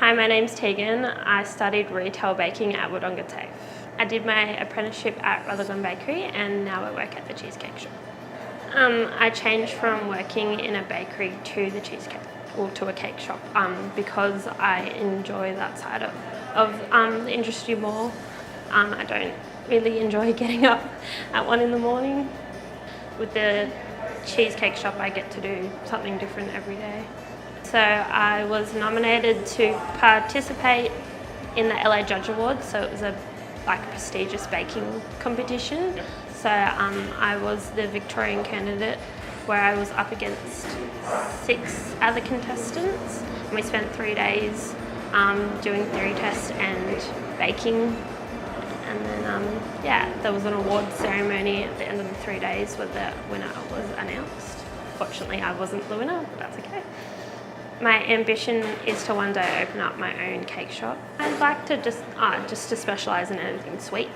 Hi, my name's Tegan. I studied retail baking at Wodonga. I did my apprenticeship at Rutherglen Bakery and now I work at the Cheesecake shop. I changed from working in a bakery to the cheesecake, or to a cake shop, because I enjoy that side of the industry more. I don't really enjoy getting up at 1 a.m. With the cheesecake shop, I get to do something different every day. So I was nominated to participate in the LA Judge Awards, so it was a prestigious baking competition. So I was the Victorian candidate, where I was up against 6 other contestants. And we spent 3 days doing theory tests and baking. And then, there was an award ceremony at the end of the 3 days where the winner was announced. Fortunately, I wasn't the winner, but that's okay. My ambition is to one day open up my own cake shop. I'd like to just to specialise in anything sweet.